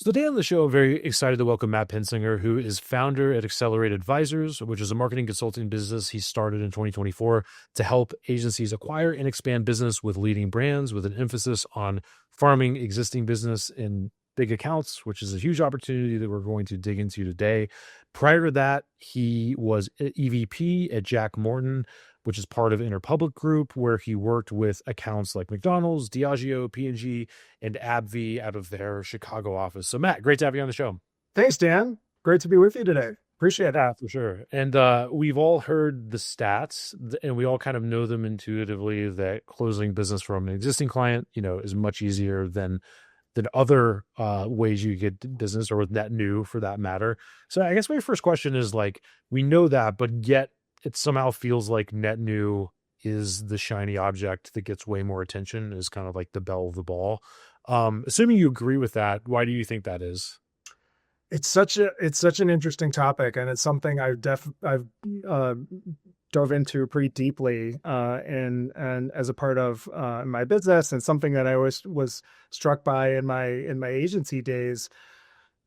So today on the show, I'm very excited to welcome Matt Pensinger, who is founder at Accelerate Advisors, which is a marketing consulting business he started in 2024 to help agencies acquire and expand business with leading brands with an emphasis on farming existing business in big accounts, which is a huge opportunity that we're going to dig into today. Prior to that, he was EVP at Jack Morton, which is part of Interpublic Group, where he worked with accounts like McDonald's, Diageo, P&G, and AbbVie out of their Chicago office. So Matt, great to have you on the show. Thanks, Dan. Great to be with you today. Appreciate it. Yeah, for sure. And we've all heard the stats, and we all kind of know them intuitively that closing business from an existing client, is much easier than other ways you get business, or with net new for that matter. So I guess my first question is, like, we know that, but yet it somehow feels like net new is the shiny object that gets way more attention, is kind of like the belle of the ball. Assuming you agree with that, why do you think that is? It's such an interesting topic, and it's something I've dove into pretty deeply, and as a part of my business, and something that I always was struck by in my agency days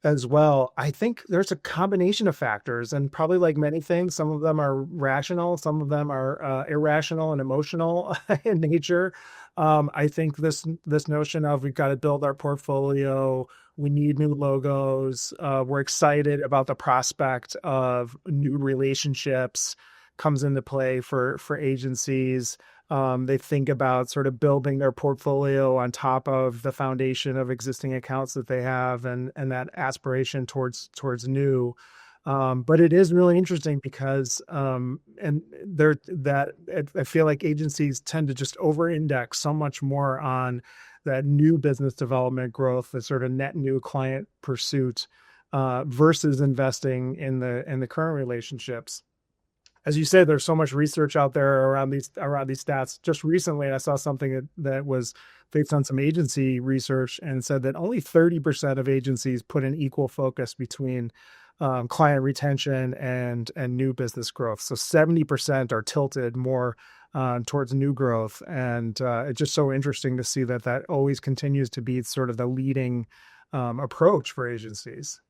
as well. I think there's a combination of factors, and probably like many things, some of them are rational, some of them are irrational and emotional in nature. I think this notion of we've got to build our portfolio, we need new logos, we're excited about the prospect of new relationships comes into play for agencies. They think about sort of building their portfolio on top of the foundation of existing accounts that they have, and that aspiration towards new. But it is really interesting because I feel like agencies tend to just over-index so much more on that new business development growth, the sort of net new client pursuit, versus investing in the current relationships. As you say, there's so much research out there around these stats. Just recently, I saw something that was based on some agency research and said that only 30% of agencies put an equal focus between client retention and new business growth. So 70% are tilted more towards new growth, and it's just so interesting to see that always continues to be sort of the leading approach for agencies.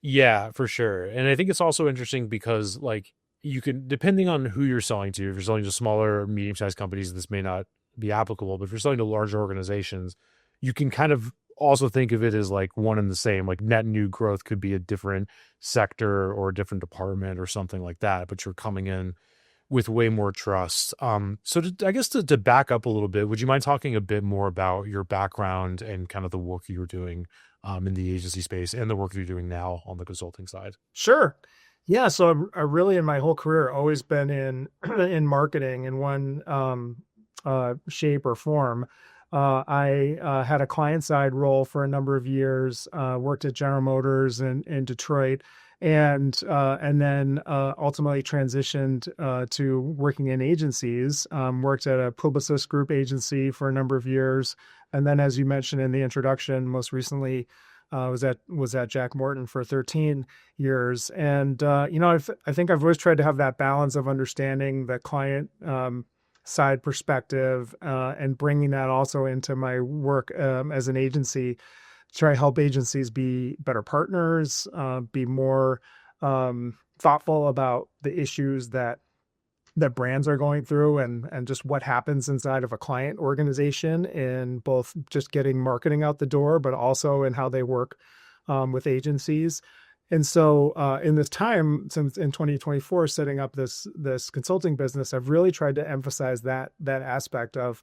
Yeah, for sure. And I think it's also interesting because, like, you can, depending on who you're selling to, if you're selling to smaller or medium-sized companies, this may not be applicable, but if you're selling to larger organizations, you can kind of also think of it as like one and the same. Like, net new growth could be a different sector or a different department or something like that, but you're coming in with way more trust. I guess to back up a little bit, would you mind talking a bit more about your background and kind of the work you were doing in the agency space and the work you're doing now on the consulting side? Sure. Yeah, so I really, in my whole career, always been in in marketing in one shape or form. I had a client side role for a number of years. Worked at General Motors in Detroit, and then ultimately transitioned to working in agencies. Worked at a Publicis Group agency for a number of years, and then, as you mentioned in the introduction, most recently was at Jack Morton for 13 years. And, I think I've always tried to have that balance of understanding the client side perspective and bringing that also into my work as an agency, to try to help agencies be better partners, be more thoughtful about the issues that brands are going through, and just what happens inside of a client organization, in both just getting marketing out the door, but also in how they work with agencies. And so in this time, since in 2024, setting up this consulting business, I've really tried to emphasize that aspect of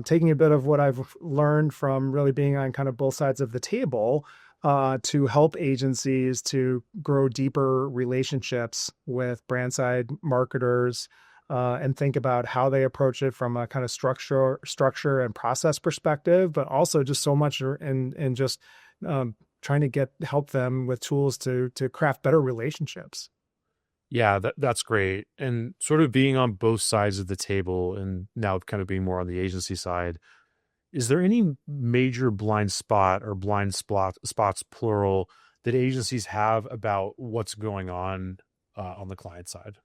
taking a bit of what I've learned from really being on kind of both sides of the table, to help agencies to grow deeper relationships with brand side marketers, and think about how they approach it from a kind of structure and process perspective, but also just so much in just trying to help them with tools to craft better relationships. Yeah, that's great. And sort of being on both sides of the table and now kind of being more on the agency side, is there any major blind spot or spots plural that agencies have about what's going on the client side?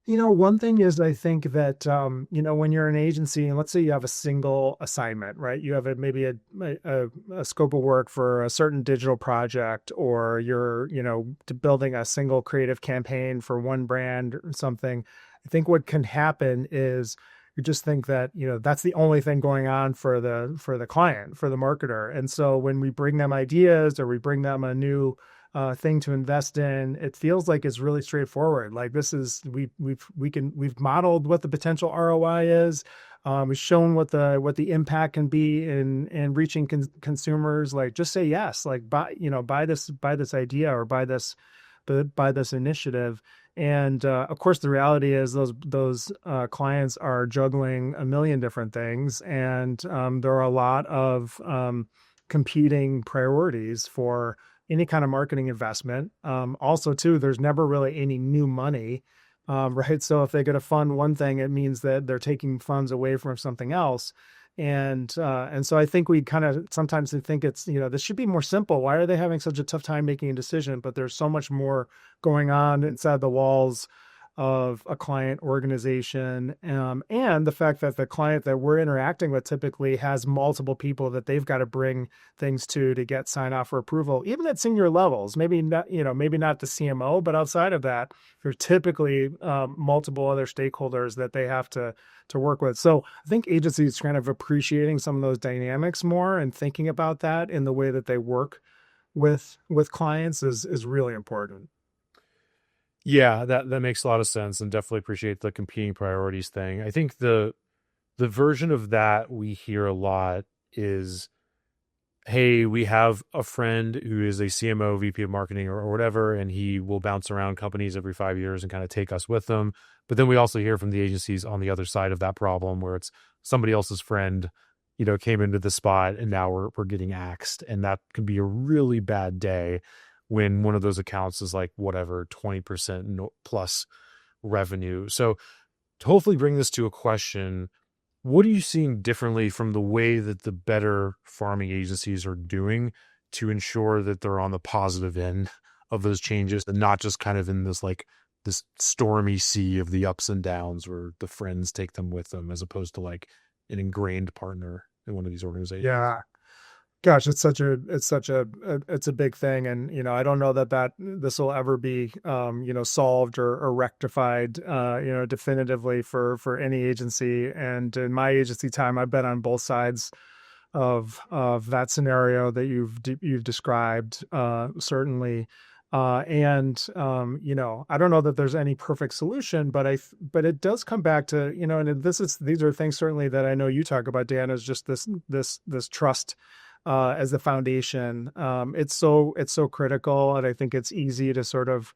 One thing is I think that when you're an agency and let's say you have a single assignment, right? You have maybe a scope of work for a certain digital project, or you're, building a single creative campaign for one brand or something. I think what can happen is you just think that, that's the only thing going on for the client, for the marketer. And so when we bring them ideas or we bring them a new thing to invest in, it feels like it's really straightforward. Like this is we've modeled what the potential ROI is. We've shown what the impact can be in reaching consumers. Like just say yes. Like buy this idea or buy this initiative. And of course, the reality is those clients are juggling a million different things, and there are a lot of competing priorities for any kind of marketing investment. Also, too, there's never really any new money, right? So if they get to fund one thing, it means that they're taking funds away from something else. And so I think we kind of sometimes think it's, this should be more simple. Why are they having such a tough time making a decision? But there's so much more going on inside the walls of a client organization. And the fact that the client that we're interacting with typically has multiple people that they've got to bring things to get sign off or approval, even at senior levels. Maybe not, maybe not the CMO, but outside of that, there's typically multiple other stakeholders that they have to work with. So I think agencies kind of appreciating some of those dynamics more and thinking about that in the way that they work with clients is really important. Yeah, that makes a lot of sense, and definitely appreciate the competing priorities thing. I think the version of that we hear a lot is, hey, we have a friend who is a CMO, VP of marketing or whatever, and he will bounce around companies every 5 years and kind of take us with them. But then we also hear from the agencies on the other side of that problem where it's somebody else's friend, came into the spot and now we're getting axed. And that can be a really bad day when one of those accounts is like whatever, 20% plus revenue. So to hopefully bring this to a question, what are you seeing differently from the way that the better farming agencies are doing to ensure that they're on the positive end of those changes and not just kind of in this stormy sea of the ups and downs where the friends take them with them, as opposed to like an ingrained partner in one of these organizations? Yeah. Gosh, it's a big thing. And, I don't know that this will ever be, solved or rectified, definitively for any agency. And in my agency time, I've been on both sides of that scenario that you've described, certainly. I don't know that there's any perfect solution, but it does come back to, and these are things certainly that I know you talk about, Dan, is just this trust as the foundation. It's so critical, and I think it's easy to sort of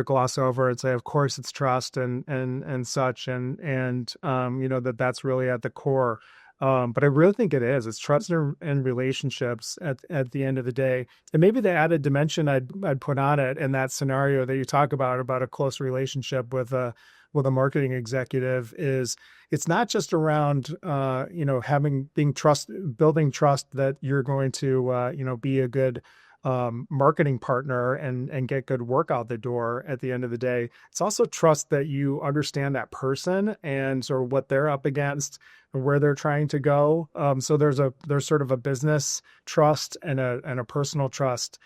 gloss over and say, of course, it's trust and such, and that's really at the core. But I really think it is. It's trust and relationships at the end of the day. And maybe the added dimension I'd put on it in that scenario that you talk about a close relationship with a marketing executive is it's not just around building trust that you're going to be a good marketing partner and get good work out the door at the end of the day. It's also trust that you understand that person and sort of what they're up against and where they're trying to go. So there's sort of a business trust and a personal trust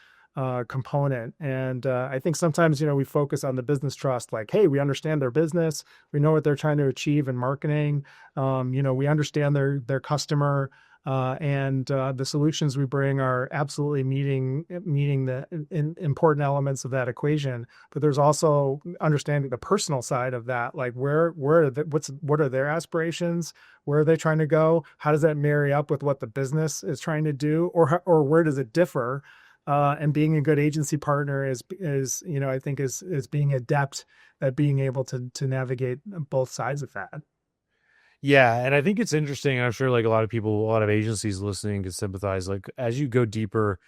component. And I think sometimes, we focus on the business trust, like, hey, we understand their business. We know what they're trying to achieve in marketing. We understand their customer. And the solutions we bring are absolutely meeting the important elements of that equation. But there's also understanding the personal side of that, like what are their aspirations? Where are they trying to go? How does that marry up with what the business is trying to do, or where does it differ? And being a good agency partner is I think is being adept at being able to navigate both sides of that. Yeah, and I think it's interesting. I'm sure like a lot of people, a lot of agencies listening can sympathize. Like as you go deeper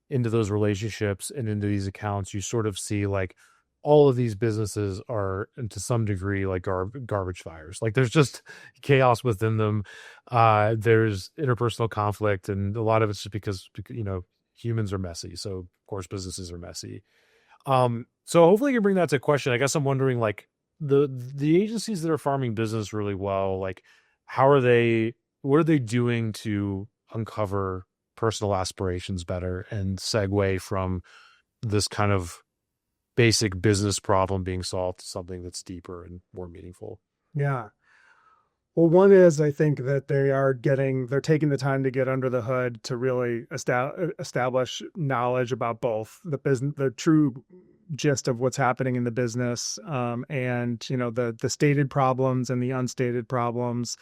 into those relationships and into these accounts, you sort of see like all of these businesses are, and to some degree, like garbage fires. Like there's just chaos within them. There's interpersonal conflict, and a lot of it's just because humans are messy. So of course businesses are messy. So hopefully you can bring that to question. I guess I'm wondering, like, the agencies that are farming business really well, like how are they what are they doing to uncover personal aspirations better and segue from this kind of basic business problem being solved to something that's deeper and more meaningful? Yeah. Well, one is I think that they're taking the time to get under the hood to really establish knowledge about both the business, the true gist of what's happening in the business, and the stated problems and the unstated problems.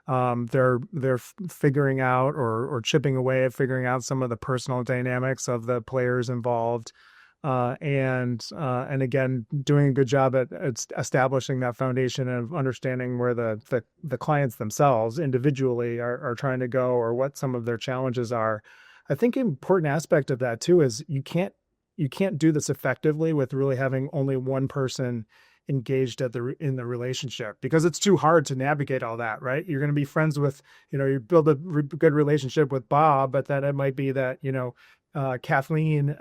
They're figuring out or chipping away at figuring out some of the personal dynamics of the players involved, and again, doing a good job at establishing that foundation of understanding where the clients themselves individually are trying to go, or what some of their challenges are. I think an important aspect of that too is you can't do this effectively with really having only one person engaged in the relationship, because it's too hard to navigate all that, right? You're going to be friends with, you build a good relationship with Bob, but then it might be that, Kathleen,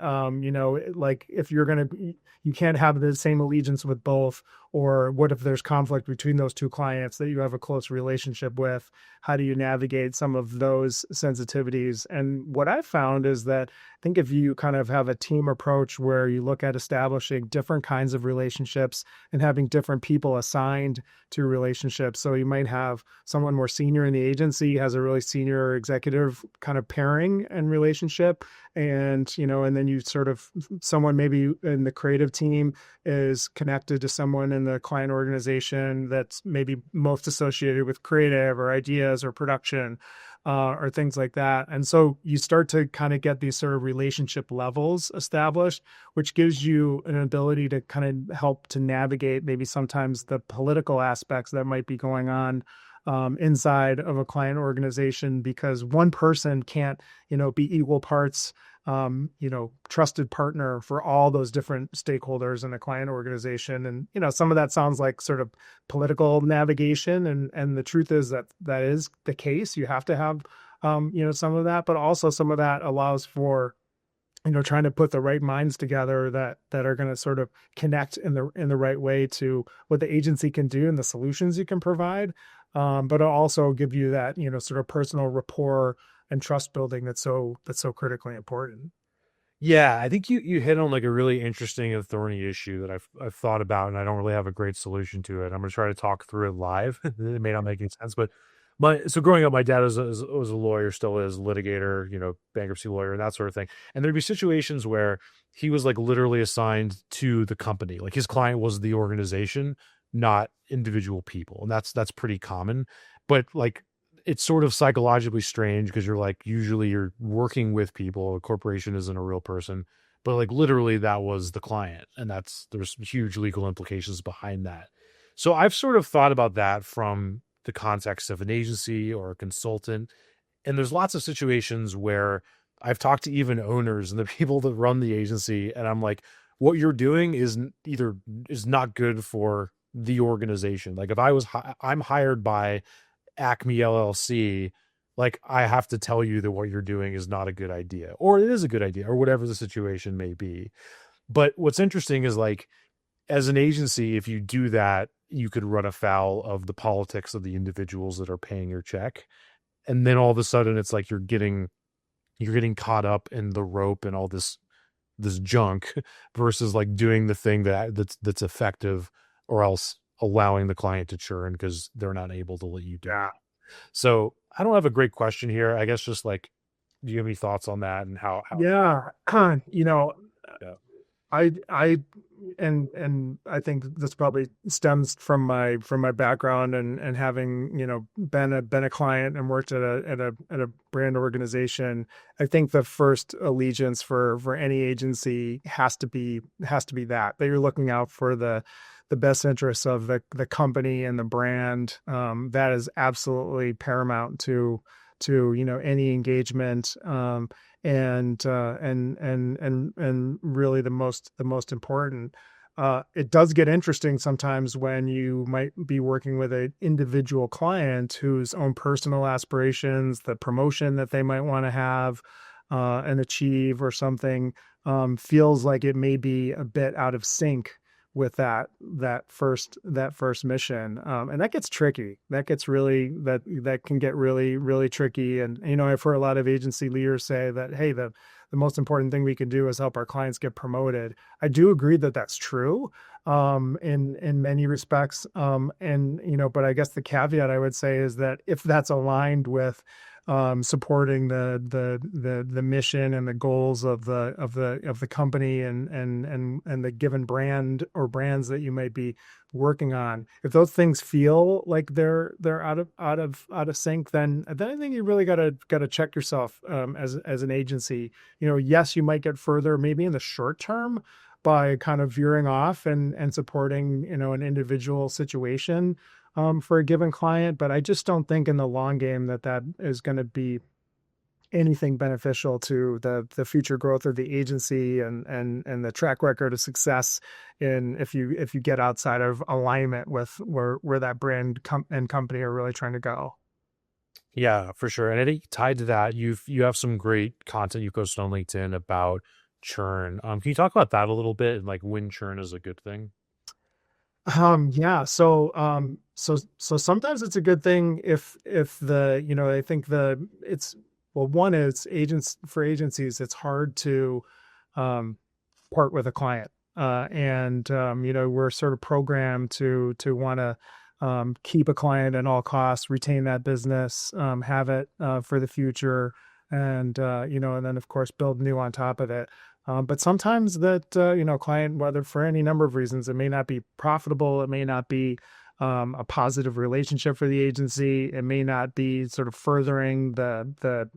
like if you can't have the same allegiance with both, or what if there's conflict between those two clients that you have a close relationship with? How do you navigate some of those sensitivities? And what I've found is that I think if you kind of have a team approach where you look at establishing different kinds of relationships and having different people assigned to relationships. So you might have someone more senior in the agency has a really senior executive kind of pairing and relationship. And then you sort of, someone maybe in the creative team is connected to someone in the client organization that's maybe most associated with creative or ideas or production, or things like that. And so you start to kind of get these sort of relationship levels established, which gives you an ability to kind of help to navigate maybe sometimes the political aspects that might be going on, inside of a client organization, because one person can't, be equal parts, trusted partner for all those different stakeholders in a client organization. And, some of that sounds like sort of political navigation. And the truth is that that is the case. You have to have, some of that, but also some of that allows for, trying to put the right minds together that are going to sort of connect in the right way to what the agency can do and the solutions you can provide. But it'll also give you that, sort of personal rapport and trust building that's so critically important. Yeah, I think you hit on like a really interesting and thorny issue that I've thought about, and I don't really have a great solution to it. I'm gonna try to talk through it live. It may not make any sense, but so growing up, my dad was a lawyer, still is litigator, bankruptcy lawyer and that sort of thing. And there'd be situations where he was like literally assigned to the company, like his client was the organization, not individual people, and that's pretty common. But like it's sort of psychologically strange because you're like usually you're working with people. A corporation isn't a real person, but like literally that was the client, and there's huge legal implications behind that. So I've sort of thought about that from the context of an agency or a consultant, and there's lots of situations where I've talked to even owners and the people that run the agency, and I'm like, what you're doing is not good for the organization. Like if I'm hired by Acme LLC, like I have to tell you that what you're doing is not a good idea, or it is a good idea, or whatever the situation may be. But what's interesting is like, as an agency, if you do that, you could run afoul of the politics of the individuals that are paying your check. And then all of a sudden it's like you're getting caught up in the rope and all this junk versus like doing the thing that's effective, or else allowing the client to churn because they're not able to let you do it. Yeah. So I don't have a great question here. I guess just like, do you have any thoughts on that and how Yeah. yeah. I and I think this probably stems from my background and having, been a client and worked at a brand organization. I think the first allegiance for any agency has to be that you're looking out for the best interests of the company and the brand. That is absolutely paramount to any engagement. And really the most important. It does get interesting sometimes when you might be working with an individual client whose own personal aspirations, the promotion that they might want to have, and achieve or something, feels like it may be a bit out of sync with that first mission. And that gets tricky. That can get really, really tricky. And, I've heard a lot of agency leaders say that, hey, the most important thing we can do is help our clients get promoted. I do agree that that's true, in many respects. But I guess the caveat I would say is that if that's aligned with supporting the mission and the goals of the company and the given brand or brands that you might be working on. If those things feel like they're out of sync, then I think you really gotta check yourself as an agency. Yes, you might get further maybe in the short term by kind of veering off and supporting an individual situation for a given client. But I just don't think in the long game that is going to be anything beneficial to the future growth of the agency and the track record of success in if you get outside of alignment with where that brand and company are really trying to go. Yeah, for sure. And I think tied to that, you have some great content you posted on LinkedIn about churn. Can you talk about that a little bit and like when churn is a good thing? Yeah. So sometimes it's a good thing if I think one is for agencies, it's hard to, um, part with a client. And we're sort of programmed to want to, keep a client at all costs, retain that business, have it, for the future. And then of course build new on top of it. But sometimes that, client, whether for any number of reasons, it may not be profitable. It may not be a positive relationship for the agency. It may not be sort of furthering the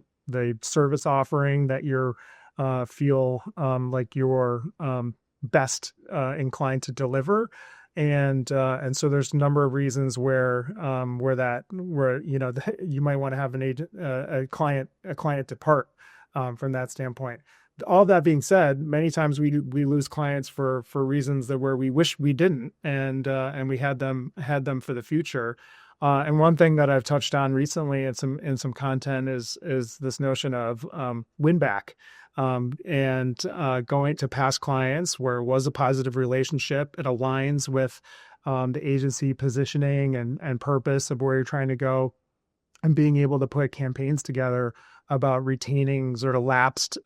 service offering that you're feel like you're best inclined to deliver. And so there's a number of reasons where you might want to have an agent, a client depart from that standpoint. All that being said, many times we lose clients for reasons where we wish we didn't, and we had them for the future. And one thing that I've touched on recently in some content is this notion of win back, and going to past clients where it was a positive relationship. It aligns with the agency positioning and purpose of where you're trying to go, and being able to put campaigns together about retaining sort of lapsed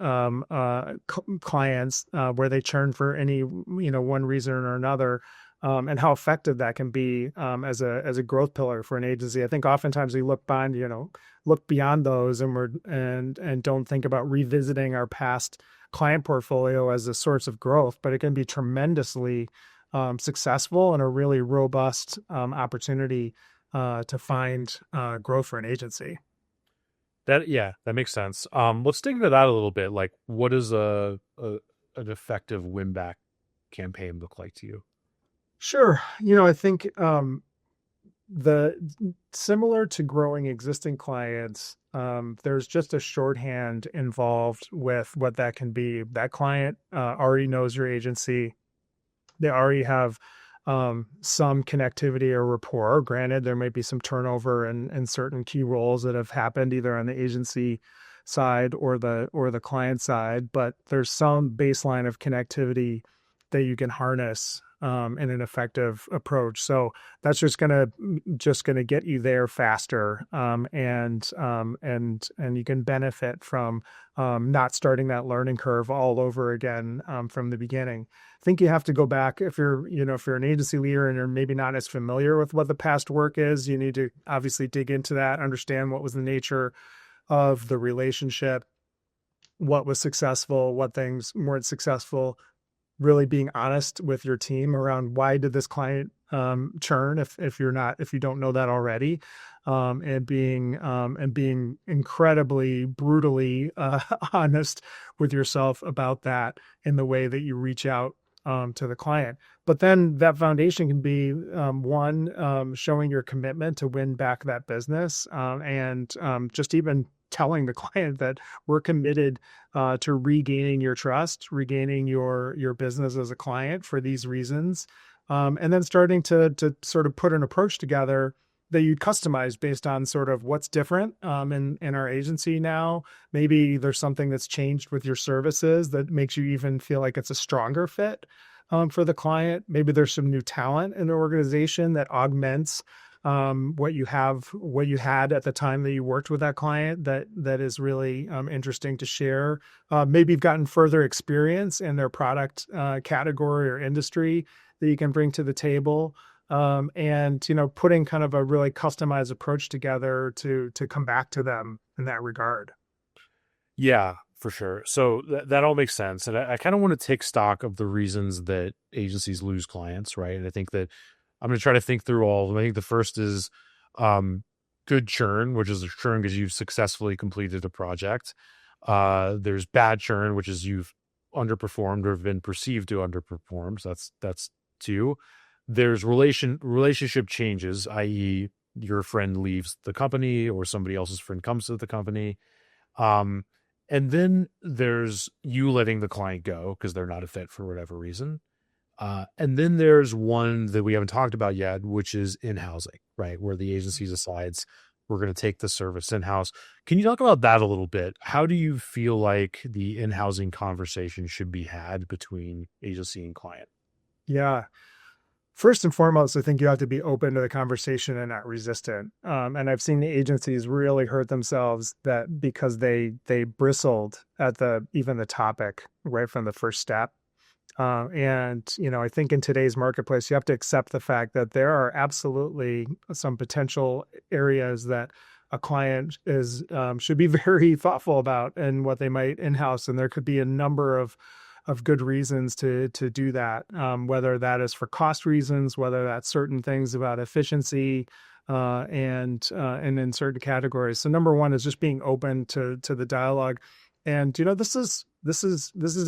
clients where they churn for any one reason or another, and how effective that can be as a growth pillar for an agency. I think oftentimes we look beyond those, and don't think about revisiting our past client portfolio as a source of growth, but it can be tremendously successful and a really robust opportunity to find growth for an agency. That makes sense. Let's dig into that a little bit. Like, what does an effective win back campaign look like to you? Sure. I think the similar to growing existing clients, there's just a shorthand involved with what that can be. That client already knows your agency. They already have some connectivity or rapport. Granted, there might be some turnover and certain key roles that have happened either on the agency side or the client side, but there's some baseline of connectivity that you can harness in an effective approach. So that's just gonna get you there faster, and you can benefit from not starting that learning curve all over again from the beginning. I think you have to go back if you're an agency leader and you're maybe not as familiar with what the past work is. You need to obviously dig into that, understand what was the nature of the relationship, what was successful, what things weren't successful, really being honest with your team around why did this client churn if you don't know that already, and being incredibly brutally honest with yourself about that in the way that you reach out to the client. But then that foundation can be one, showing your commitment to win back that business, and just even telling the client that we're committed to regaining your trust, regaining your business as a client for these reasons, and then starting to sort of put an approach together that you'd customize based on sort of what's different in our agency now. Maybe there's something that's changed with your services that makes you even feel like it's a stronger fit for the client. Maybe there's some new talent in the organization that augments what you had at the time that you worked with that client that is really interesting to share. Maybe you've gotten further experience in their product category or industry that you can bring to the table. And putting kind of a really customized approach together to come back to them in that regard. Yeah, for sure. So that all makes sense. And I kind of want to take stock of the reasons that agencies lose clients, right? And I think that I'm going to try to think through all of them. I think the first is um, good churn, which is a churn because you've successfully completed a project. There's bad churn, which is you've underperformed or have been perceived to underperform. So that's two. There's relationship changes, i.e., your friend leaves the company or somebody else's friend comes to the company. Um, and then there's you letting the client go because they're not a fit for whatever reason. And then there's one that we haven't talked about yet, which is in-housing, right? Where the agency decides we're going to take the service in-house. Can you talk about that a little bit? How do you feel like the in-housing conversation should be had between agency and client? Yeah. First and foremost, I think you have to be open to the conversation and not resistant. And I've seen the agencies really hurt themselves that because they bristled at even the topic right from the first step. And I think in today's marketplace, you have to accept the fact that there are absolutely some potential areas that a client should be very thoughtful about and what they might in-house. And there could be a number of good reasons to do that, whether that is for cost reasons, whether that's certain things about efficiency, and in certain categories. So number one is just being open to the dialogue, and this is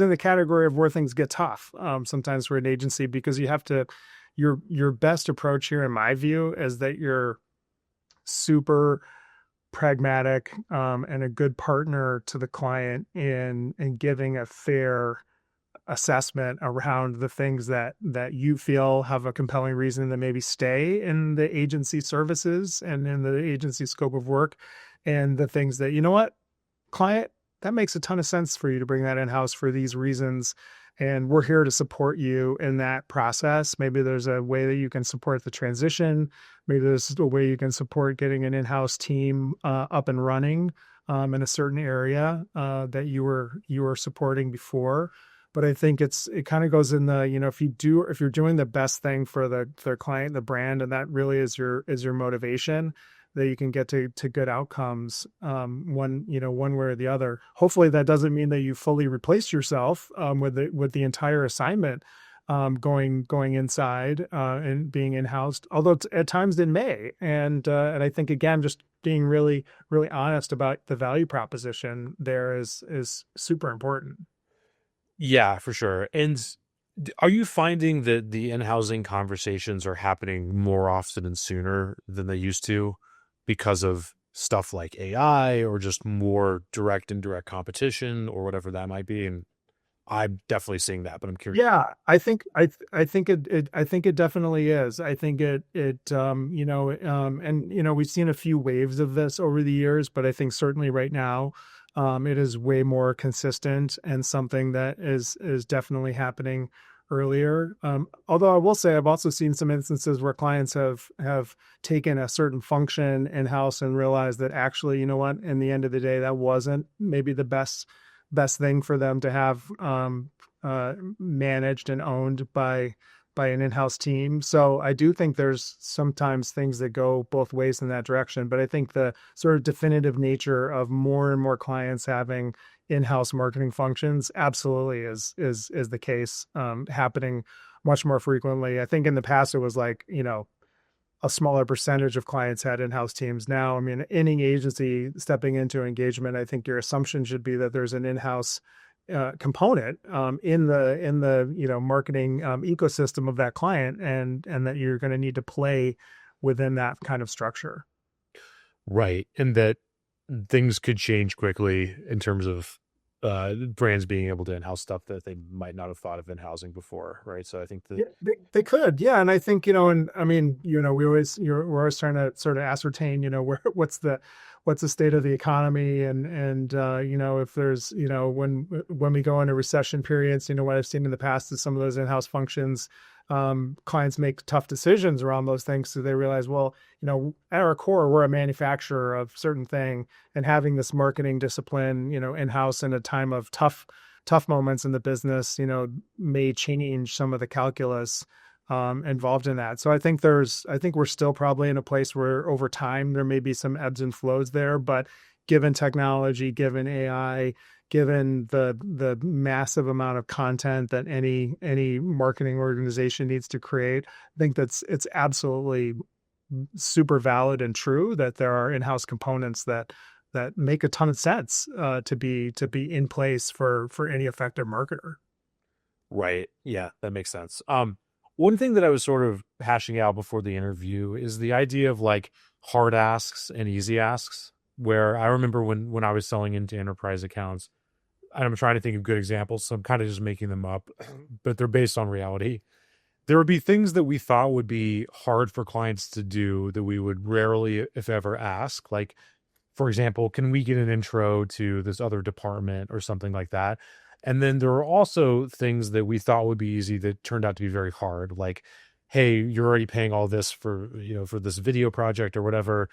in the category of where things get tough sometimes for an agency because you have to your best approach here, in my view, is that you're super pragmatic and a good partner to the client in giving a fair assessment around the things that you feel have a compelling reason to maybe stay in the agency services and in the agency scope of work, and the things that, what, client, that makes a ton of sense for you to bring that in-house for these reasons, and we're here to support you in that process. Maybe there's a way that you can support the transition. Maybe there's a way you can support getting an in-house team up and running in a certain area that you were supporting before. But I think it kind of goes in the, if you're doing the best thing for the client, the brand, and that really is your motivation, that you can get to good outcomes, one way or the other. Hopefully that doesn't mean that you fully replace yourself with the entire assignment going inside and being in-house, although at times it may. And I think, again, just being really, really honest about the value proposition there is super important. Yeah, for sure. And are you finding that the in-housing conversations are happening more often and sooner than they used to because of stuff like AI or just more direct and indirect competition or whatever that might be? And I'm definitely seeing that, but I'm curious. Yeah, I think it definitely is. I think and we've seen a few waves of this over the years, but I think certainly right now, it is way more consistent and something that is definitely happening earlier. Although I will say I've also seen some instances where clients have taken a certain function in-house and realized that actually, you know what, in the end of the day, that wasn't maybe the best thing for them to have managed and owned by an in-house team. So I do think there's sometimes things that go both ways in that direction. But I think the sort of definitive nature of more and more clients having in-house marketing functions absolutely is the case, happening much more frequently. I think in the past it was like, a smaller percentage of clients had in-house teams. Now, I mean, any agency stepping into engagement, I think your assumption should be that there's an in-house component in the marketing ecosystem of that client, and that you're going to need to play within that kind of structure. Right. And that things could change quickly in terms of brands being able to in-house stuff that they might not have thought of in-housing before. Right. So I think that Yeah, they could. Yeah. And I think, and I mean, we're always trying to sort of ascertain, what's the state of the economy, and if there's, when we go into recession periods, what I've seen in the past is some of those in-house functions, clients make tough decisions around those things. So they realize, well, at our core, we're a manufacturer of certain thing, and having this marketing discipline, in-house in a time of tough moments in the business, may change some of the calculus involved in that. So I think we're still probably in a place where over time there may be some ebbs and flows there, but given technology, given AI, given the massive amount of content that any marketing organization needs to create, I think it's absolutely super valid and true that there are in-house components that make a ton of sense to be in place for any effective marketer. Right. Yeah, that makes sense. One thing that I was sort of hashing out before the interview is the idea of like hard asks and easy asks, where I remember when I was selling into enterprise accounts, and I'm trying to think of good examples, so I'm kind of just making them up, but they're based on reality. There would be things that we thought would be hard for clients to do that we would rarely, if ever, ask. Like, for example, can we get an intro to this other department or something like that? And then there are also things that we thought would be easy that turned out to be very hard. Like, hey, you're already paying all this for this video project or whatever.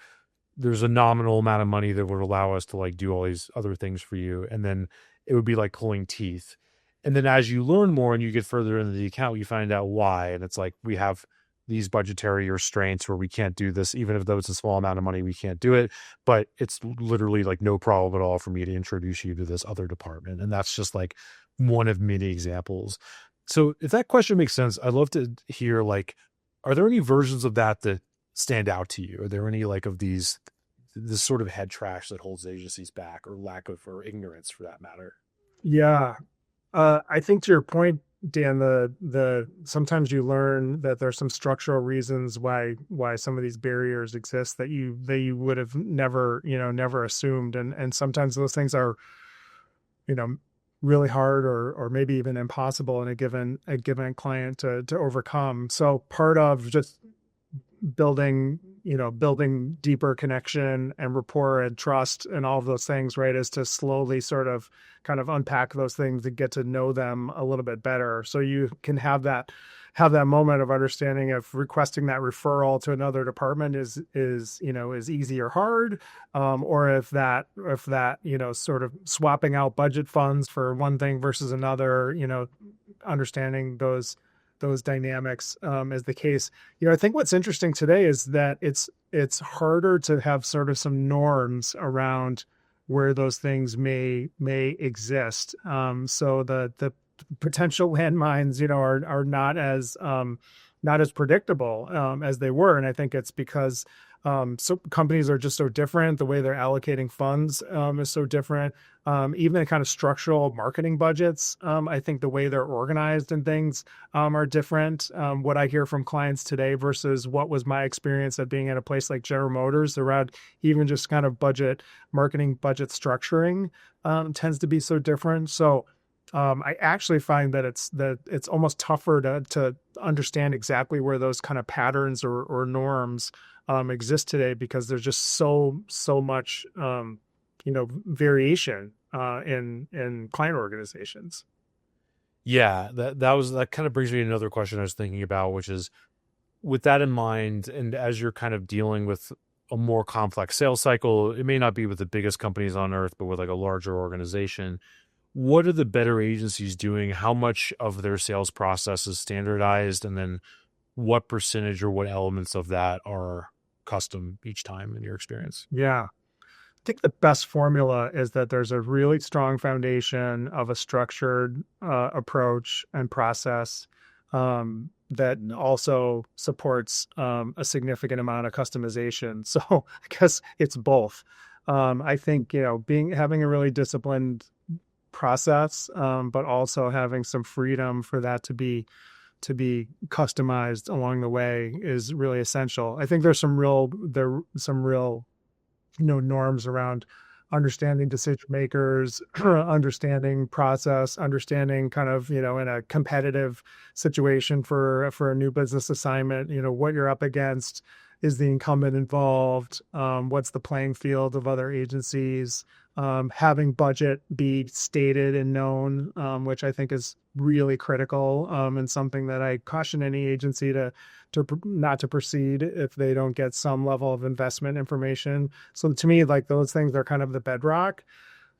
There's a nominal amount of money that would allow us to like do all these other things for you. And then it would be like pulling teeth. And then as you learn more and you get further into the account, you find out why. And it's like, we have these budgetary restraints where we can't do this, even though it's a small amount of money, we can't do it. But it's literally like no problem at all for me to introduce you to this other department. And that's just like one of many examples. So if that question makes sense, I'd love to hear, like, are there any versions of that that stand out to you? Are there any like of this sort of head trash that holds agencies back, or lack of, or ignorance for that matter? Yeah. I think to your point, Dan, the sometimes you learn that there's some structural reasons why some of these barriers exist that you would have never assumed, and sometimes those things are really hard or maybe even impossible in a given client to overcome. So part of just building deeper connection and rapport and trust and all of those things, right, is to slowly sort of kind of unpack those things and get to know them a little bit better. So you can have that moment of understanding if requesting that referral to another department is easy or hard, or if that sort of swapping out budget funds for one thing versus another, understanding those dynamics is the case. I think what's interesting today is that it's harder to have sort of some norms around where those things may exist. So the potential landmines, are not as predictable as they were, and I think it's because so companies are just so different. The way they're allocating funds is so different. Even the kind of structural marketing budgets, I think the way they're organized and things are different. What I hear from clients today versus what was my experience of being at a place like General Motors around even just kind of marketing budget structuring tends to be so different. So I actually find that it's almost tougher to understand exactly where those kind of patterns or norms exist today, because there's just so much variation in client organizations. Yeah, that kind of brings me to another question I was thinking about, which is, with that in mind, and as you're kind of dealing with a more complex sales cycle, it may not be with the biggest companies on earth, but with like a larger organization, what are the better agencies doing? How much of their sales process is standardized? And then what percentage or what elements of that are custom each time in your experience? Yeah. I think the best formula is that there's a really strong foundation of a structured approach and process that also supports a significant amount of customization. So I guess it's both. I think, having a really disciplined process, but also having some freedom for that to be customized along the way is really essential. I think there's some real norms around understanding decision makers, understanding process, understanding kind of, in a competitive situation for a new business assignment, what you're up against, is the incumbent involved? What's the playing field of other agencies? Having budget be stated and known, which I think is really critical, and something that I caution any agency to not to proceed if they don't get some level of investment information. So to me, like those things are kind of the bedrock.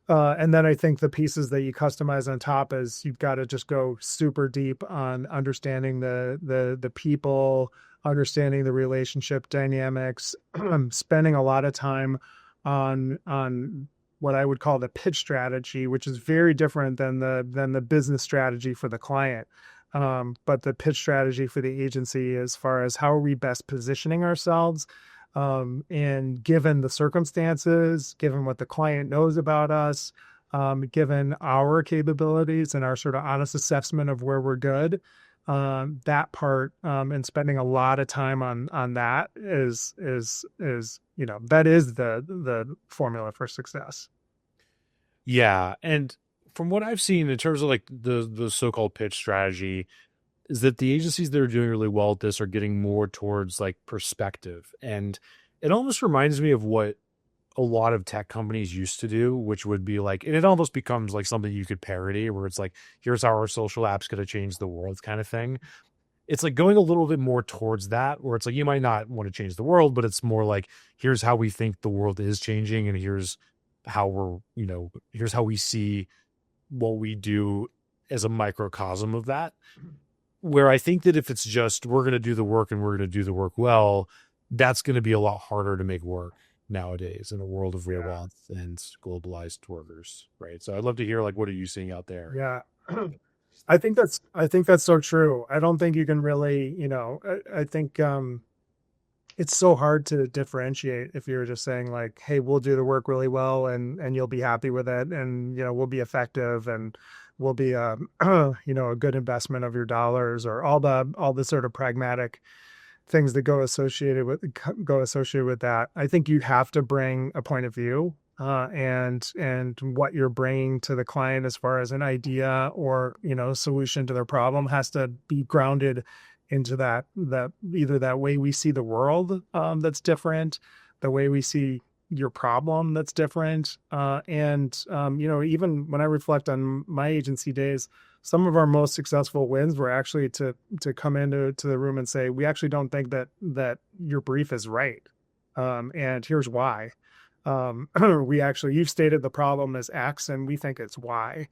And then I think the pieces that you customize on top is you've got to just go super deep on understanding the people, understanding the relationship dynamics. I'm spending a lot of time on what I would call the pitch strategy, which is very different than the business strategy for the client. But the pitch strategy for the agency, as far as how are we best positioning ourselves, and given the circumstances, given what the client knows about us, given our capabilities and our sort of honest assessment of where we're good, that part, and spending a lot of time on that is that is the formula for success. Yeah, and from what I've seen in terms of like the so-called pitch strategy, is that the agencies that are doing really well at this are getting more towards like perspective. And it almost reminds me of what a lot of tech companies used to do, which would be like, and it almost becomes like something you could parody where it's like, here's how our social app's going to change the world kind of thing. It's like going a little bit more towards that, where it's like, you might not want to change the world, but it's more like, here's how we think the world is changing. And here's how here's how we see what we do as a microcosm of that. Where I think that if it's just we're going to do the work and we're going to do the work well, that's going to be a lot harder to make work nowadays in a world of robots and globalized workers, right? So I'd love to hear like what are you seeing out there? Yeah. I think that's so true. I don't think you can really, I think it's so hard to differentiate if you're just saying like, hey, we'll do the work really well and you'll be happy with it, and we'll be effective and we'll be a a good investment of your dollars, or all the sort of pragmatic things that go associated with that. I think you have to bring a point of view, and what you're bringing to the client as far as an idea or solution to their problem has to be grounded into that either that way we see the world, that's different, the way we see your problem that's different, and even when I reflect on my agency days, some of our most successful wins were actually to come into the room and say, we actually don't think that your brief is right, and here's why. You've stated the problem as X and we think it's Y.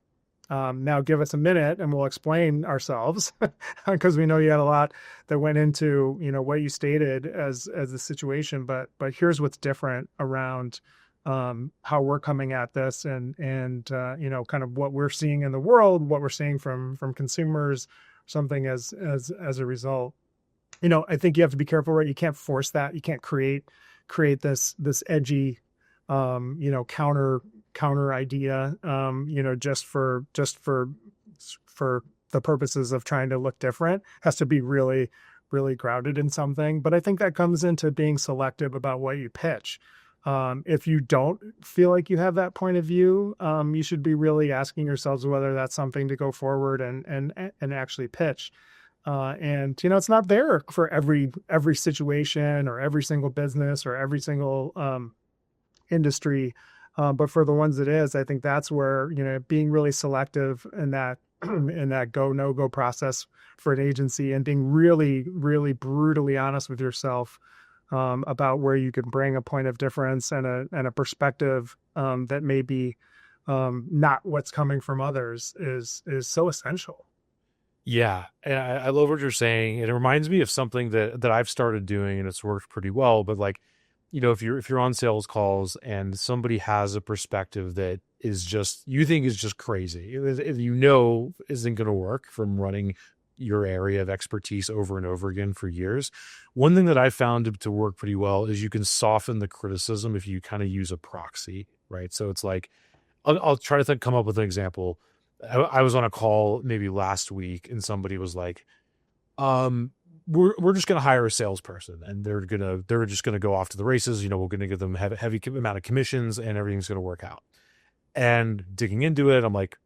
Now give us a minute and we'll explain ourselves, because we know you had a lot that went into what you stated as the situation, but here's what's different around how we're coming at this, and kind of what we're seeing in the world, what we're seeing from consumers, something as a result. I think you have to be careful, right? You can't force that. You can't create this edgy counter idea, just for the purposes of trying to look different. Has to be really, really grounded in something. But I think that comes into being selective about what you pitch. If you don't feel like you have that point of view, you should be really asking yourselves whether that's something to go forward and actually pitch. And it's not there for every situation or every single business or every single industry. But for the ones it is, I think that's where, being really selective in that in that go, no go process for an agency, and being really, really brutally honest with yourself about where you can bring a point of difference and a perspective that may be not what's coming from others is so essential. Yeah, and I love what you're saying. It reminds me of something that I've started doing, and it's worked pretty well. But like, if you're on sales calls and somebody has a perspective that is just you think is just crazy, isn't going to work from running your area of expertise over and over again for years. One thing that I found to work pretty well is you can soften the criticism if you kind of use a proxy, right? So it's like I'll try to come up with an example. I was on a call maybe last week and somebody was like, we're just going to hire a salesperson and they're just going to go off to the races. We're going to give them heavy amount of commissions and everything's going to work out. And digging into it, I'm like,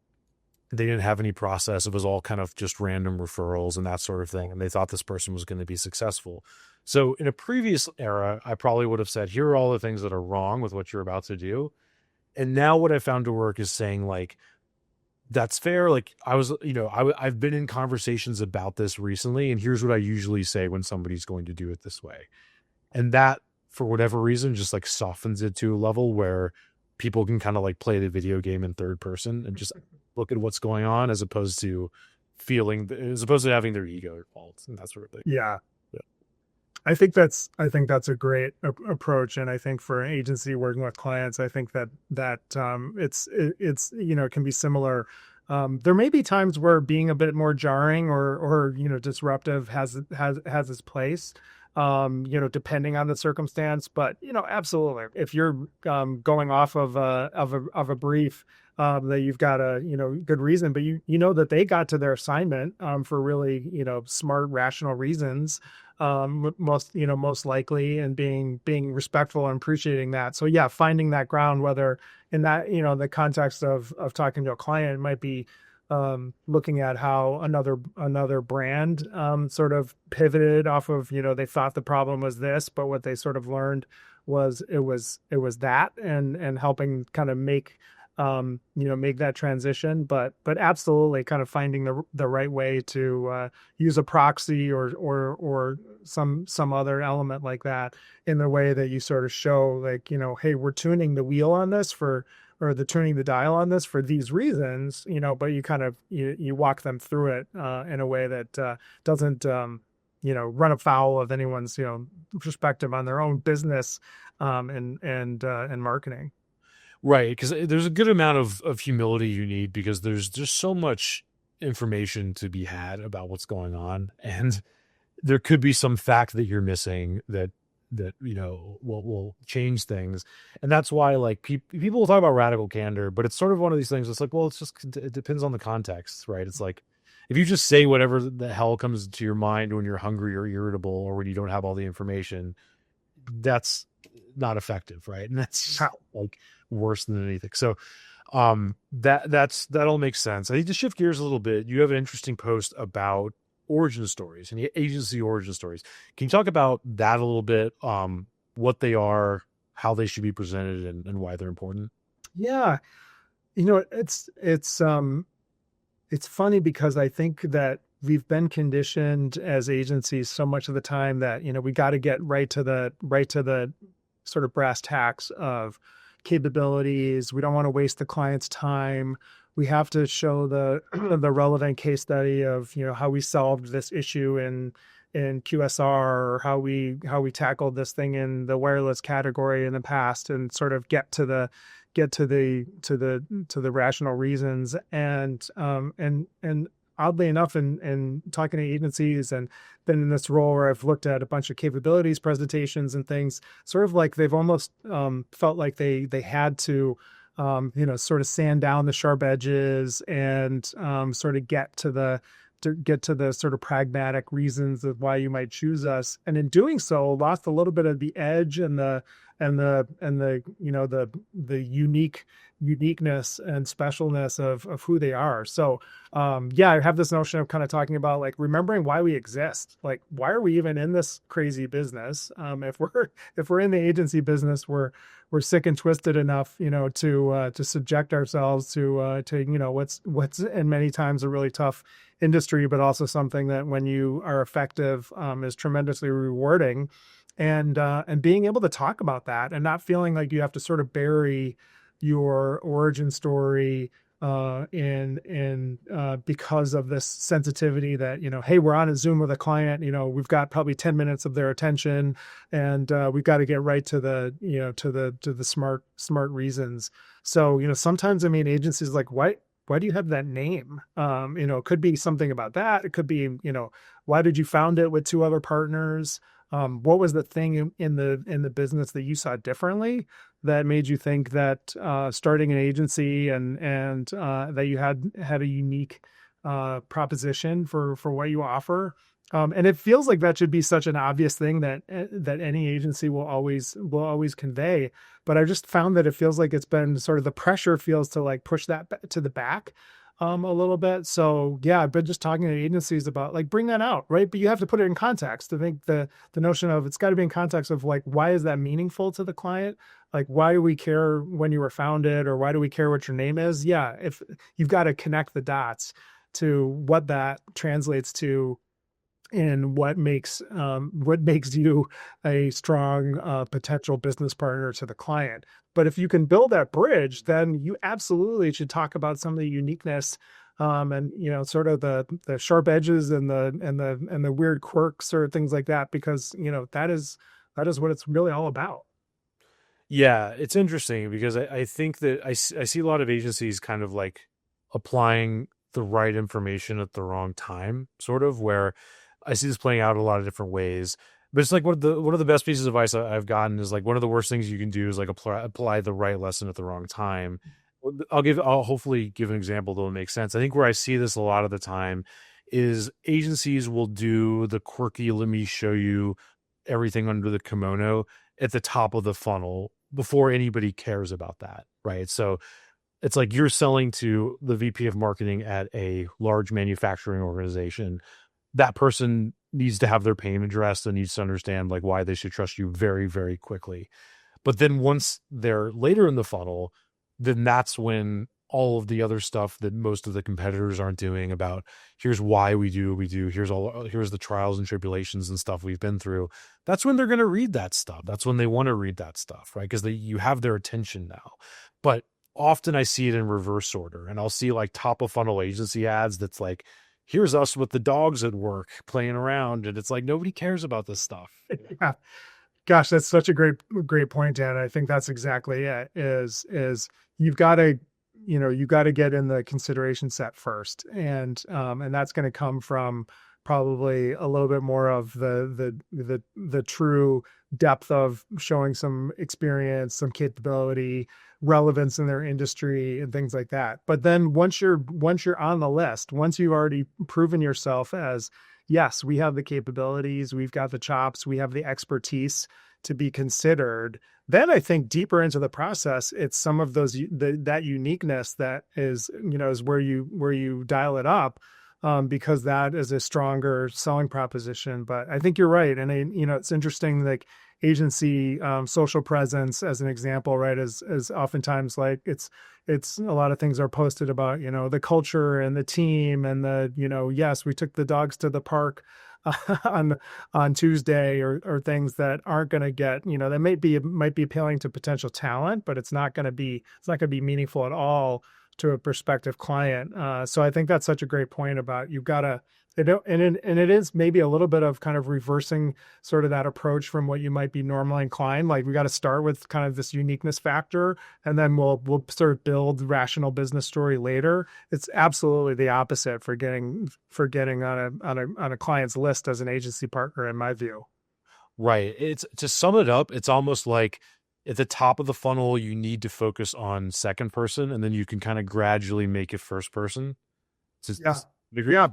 They didn't have any process. It was all kind of just random referrals and that sort of thing. And they thought this person was going to be successful. So in a previous era, I probably would have said, here are all the things that are wrong with what you're about to do. And now what I found to work is saying like, that's fair. Like I was, I've been in conversations about this recently, and here's what I usually say when somebody's going to do it this way. And that, for whatever reason, just like softens it to a level where people can kind of like play the video game in third person and just look at what's going on as opposed to having their ego involved and that sort of thing. Yeah. Yeah. I think that's a great approach. And I think for an agency working with clients, I think that it's it can be similar. There may be times where being a bit more jarring or disruptive has its place, depending on the circumstance. But absolutely, if you're going off of a brief that you've got a good reason, but you know that they got to their assignment for really smart, rational reasons, most likely, and being respectful and appreciating that. So yeah, finding that ground, whether in that the context of talking to a client, might be looking at how another brand sort of pivoted off of they thought the problem was this, but what they sort of learned was it was that, and helping kind of make that transition, but absolutely kind of finding the right way to use a proxy or some other element like that in the way that you sort of show like, hey, we're tuning the wheel on this tuning the dial on this for these reasons, but you kind of, you walk them through it in a way that doesn't, run afoul of anyone's, perspective on their own business and marketing. Right. Because there's a good amount of humility you need, because there's just so much information to be had about what's going on. And there could be some fact that you're missing that will change things. And that's why like people will talk about radical candor, but it's sort of one of these things. It's like, well, it depends on the context, right? It's like, if you just say whatever the hell comes to your mind when you're hungry or irritable or when you don't have all the information, that's not effective, right? And that's like worse than anything. So that all makes sense. I need to shift gears a little bit. You have an interesting post about origin stories and agency origin stories. Can you talk about that a little bit? What they are, how they should be presented, and why they're important? Yeah. It's funny because I think that we've been conditioned as agencies so much of the time that, we got to get right to the sort of brass tacks of capabilities. We don't want to waste the client's time. We have to show the relevant case study of, how we solved this issue in QSR, or how we tackled this thing in the wireless category in the past, and sort of get to the rational reasons. And oddly enough, in talking to agencies and been in this role where I've looked at a bunch of capabilities presentations and things, sort of like they've almost felt like they had to sort of sand down the sharp edges and sort of get to the sort of pragmatic reasons of why you might choose us, and in doing so lost a little bit of the edge and the uniqueness and specialness of who they are. So I have this notion of kind of talking about like remembering why we exist. Like, why are we even in this crazy business? If we're in the agency business, we're sick and twisted enough, to subject ourselves to what's and many times a really tough industry, but also something that when you are effective is tremendously rewarding. And being able to talk about that and not feeling like you have to sort of bury your origin story because of this sensitivity that, hey, we're on a Zoom with a client, we've got probably 10 minutes of their attention, and we've got to get right to the smart reasons. So, sometimes, agencies like, why do you have that name? It could be something about that. It could be, why did you found it with two other partners? What was the thing in the business that you saw differently that made you think that starting an agency and that you had a unique proposition for what you offer? And it feels like that should be such an obvious thing that any agency will always convey. But I just found that it feels like it's been sort of the pressure feels to like push that to the back. a little bit. So yeah, I've been just talking to agencies about like bring that out, right? But you have to put it in context. I think the notion of it's got to be in context of like why is that meaningful to the client? Like why do we care when you were founded, or why do we care what your name is? Yeah, if you've got to connect the dots to what that translates to and what makes you a strong potential business partner to the client. But if you can build that bridge, then you absolutely should talk about some of the uniqueness, and sort of the sharp edges and the weird quirks or things like that, because that is what it's really all about. Yeah, it's interesting because I think that I see a lot of agencies kind of like applying the right information at the wrong time, sort of, where I see this playing out a lot of different ways. But it's like one of the best pieces of advice I've gotten is like one of the worst things you can do is like apply the right lesson at the wrong time. I'll hopefully give an example that'll make sense. I think where I see this a lot of the time is agencies will do the quirky, let me show you everything under the kimono at the top of the funnel before anybody cares about that, right? So it's like you're selling to the VP of marketing at a large manufacturing organization. That person needs to have their pain addressed and needs to understand like why they should trust you very, very quickly. But then once they're later in the funnel, then that's when all of the other stuff that most of the competitors aren't doing about here's why we do what we do, here's the trials and tribulations and stuff we've been through. That's when they're going to read that stuff. That's when they want to read that stuff, right? Because you have their attention now. But often I see it in reverse order, and I'll see like top of funnel agency ads that's like, here's us with the dogs at work playing around, and it's like nobody cares about this stuff. Yeah. Gosh, that's such a great point, Dan. I think that's exactly it. Is you've got to, you got to get in the consideration set first, and that's going to come from probably a little bit more of the true depth of showing some experience, some capability, relevance in their industry, and things like that. But then once you're on the list, once you've already proven yourself as yes, we have the capabilities, we've got the chops, we have the expertise to be considered. Then I think deeper into the process, it's some of that uniqueness that is where you dial it up, because that is a stronger selling proposition. But I think you're right, and it's interesting, like agency social presence as an example, right? Is oftentimes like it's a lot of things are posted about the culture and the team and yes, we took the dogs to the park on Tuesday, or things that aren't going to get that might be appealing to potential talent, but it's not going to be meaningful at all to a prospective client. So I think that's such a great point about you've got to. And it is maybe a little bit of kind of reversing sort of that approach from what you might be normally inclined. Like we got to start with kind of this uniqueness factor, and then we'll sort of build rational business story later. It's absolutely the opposite for getting on a client's list as an agency partner, in my view. Right. It's to sum it up, it's almost like at the top of the funnel, you need to focus on second person, and then you can kind of gradually make it first person to Yeah. some degree. Yeah.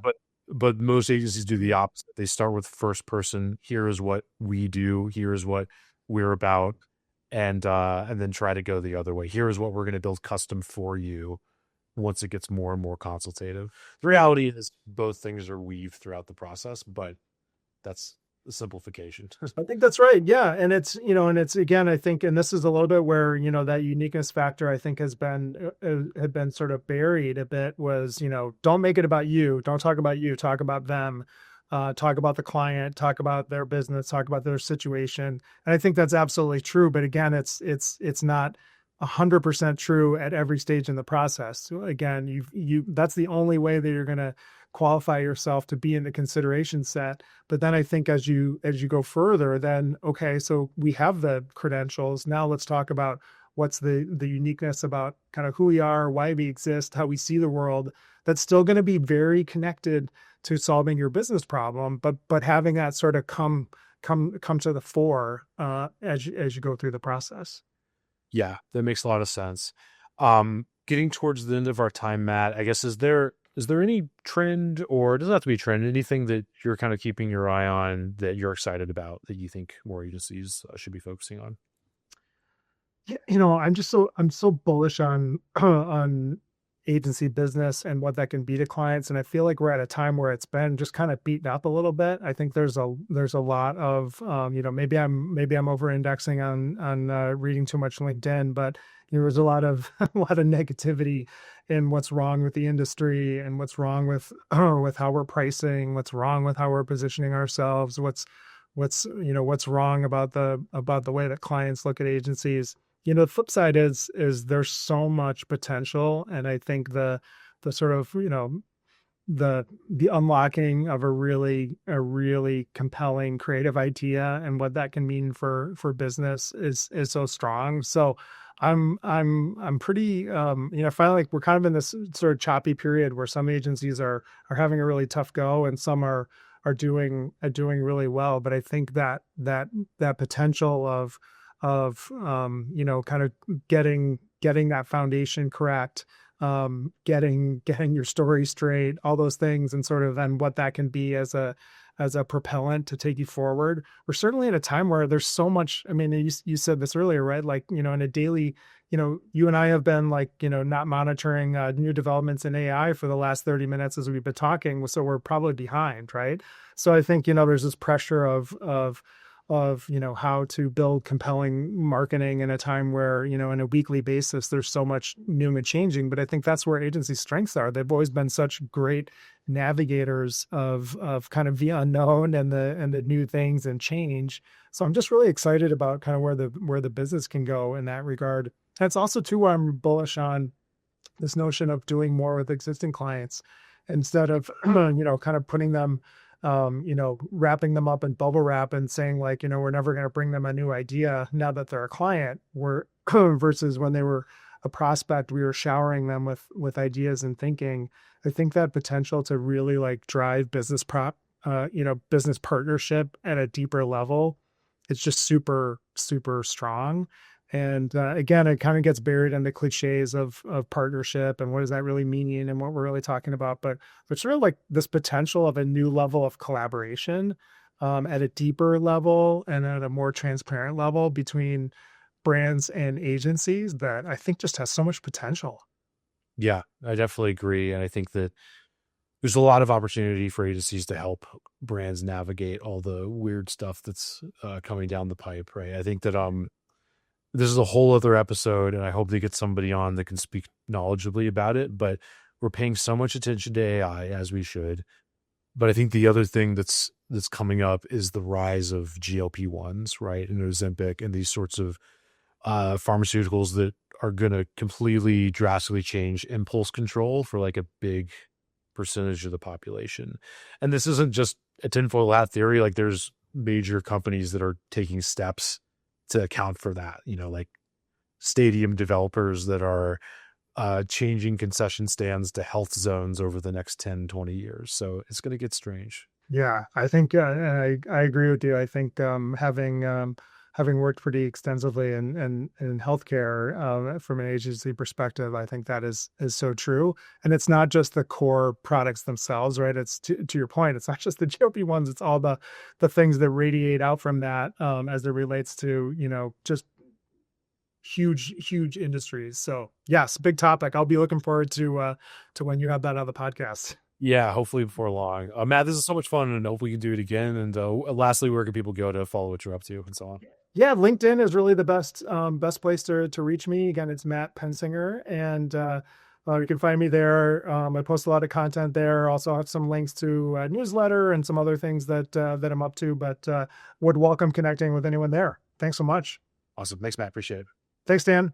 But most agencies do the opposite. They start with first person. Here is what we do. Here is what we're about, and then try to go the other way. Here is what we're going to build custom for you. Once it gets more and more consultative, the reality is both things are weaved throughout the process, but that's the simplification. I think that's right. Yeah. And it's again, I think, and this is a little bit where, that uniqueness factor, I think had been sort of buried a bit, was, don't make it about you. Don't talk about you, talk about them, talk about the client, talk about their business, talk about their situation. And I think that's absolutely true. But again, it's not 100% true at every stage in the process. So again, that's the only way that you're going to qualify yourself to be in the consideration set. But then I think as you go further, then, okay, so we have the credentials. Now let's talk about what's the uniqueness about kind of who we are, why we exist, how we see the world. That's still going to be very connected to solving your business problem, but having that sort of come to the fore as you go through the process. Yeah, that makes a lot of sense. Getting towards the end of our time, Matt, I guess, is there any trend, or it doesn't have to be a trend, anything that you're kind of keeping your eye on that you're excited about that you think more agencies should be focusing on? Yeah, I'm so bullish on on agency business and what that can be to clients. And I feel like we're at a time where it's been just kind of beaten up a little bit. I think there's a lot of maybe I'm over indexing on reading too much LinkedIn, but there was a lot of a lot of negativity in what's wrong with the industry and what's wrong with with how we're pricing, what's wrong with how we're positioning ourselves, what's wrong about the way that clients look at agencies. The flip side is there's so much potential, and I think the sort of the unlocking of a really compelling creative idea and what that can mean for business is so strong. So I'm pretty I find like we're kind of in this sort of choppy period where some agencies are having a really tough go and some are doing really well. But I think that potential of kind of getting that foundation correct, getting your story straight, all those things, and sort of then what that can be as a propellant to take you forward. We're certainly at a time where there's so much. I mean, you said this earlier, right? Like, in a daily, you and I have been like, not monitoring new developments in AI for the last 30 minutes as we've been talking. So we're probably behind, right? So I think, there's this pressure of how to build compelling marketing in a time where, on a weekly basis, there's so much new and changing. But I think that's where agencies' strengths are. They've always been such great navigators of kind of the unknown and the new things and change. So I'm just really excited about kind of where the business can go in that regard. And it's also too where I'm bullish on this notion of doing more with existing clients instead of kind of putting them wrapping them up in bubble wrap and saying like, we're never going to bring them a new idea now that they're a client. We're versus when they were a prospect, we were showering them with ideas and thinking. I think that potential to really like drive business business partnership at a deeper level, it's just super, super strong. And again, it kind of gets buried in the cliches of partnership and what does that really mean and what we're really talking about. But it's really like this potential of a new level of collaboration at a deeper level and at a more transparent level between brands and agencies that I think just has so much potential. Yeah, I definitely agree. And I think that there's a lot of opportunity for agencies to help brands navigate all the weird stuff that's coming down the pipe, right? I think that this is a whole other episode, and I hope they get somebody on that can speak knowledgeably about it. But we're paying so much attention to AI, as we should. But I think the other thing that's coming up is the rise of GLP-1s, right, and Ozempic, and these sorts of pharmaceuticals that are going to completely drastically change impulse control for like a big percentage of the population. And this isn't just a tinfoil hat theory. Like, there's major companies that are taking steps to account for that, like stadium developers that are changing concession stands to health zones over the next 10, 20 years. So it's going to get strange. Yeah, I think I agree with you. I think having worked pretty extensively in healthcare from an agency perspective, I think that is so true. And it's not just the core products themselves, right? It's to your point. It's not just the GLP-1s. It's all the things that radiate out from that as it relates to just huge industries. So yes, big topic. I'll be looking forward to when you have that on the podcast. Yeah, hopefully before long. Matt, this is so much fun, and hopefully we can do it again. And lastly, where can people go to follow what you're up to and so on? Yeah, LinkedIn is really the best place to reach me. Again, it's Matt Pensinger, and you can find me there. I post a lot of content there. Also have some links to a newsletter and some other things that I'm up to. But would welcome connecting with anyone there. Thanks so much. Awesome. Thanks, Matt. Appreciate it. Thanks, Dan.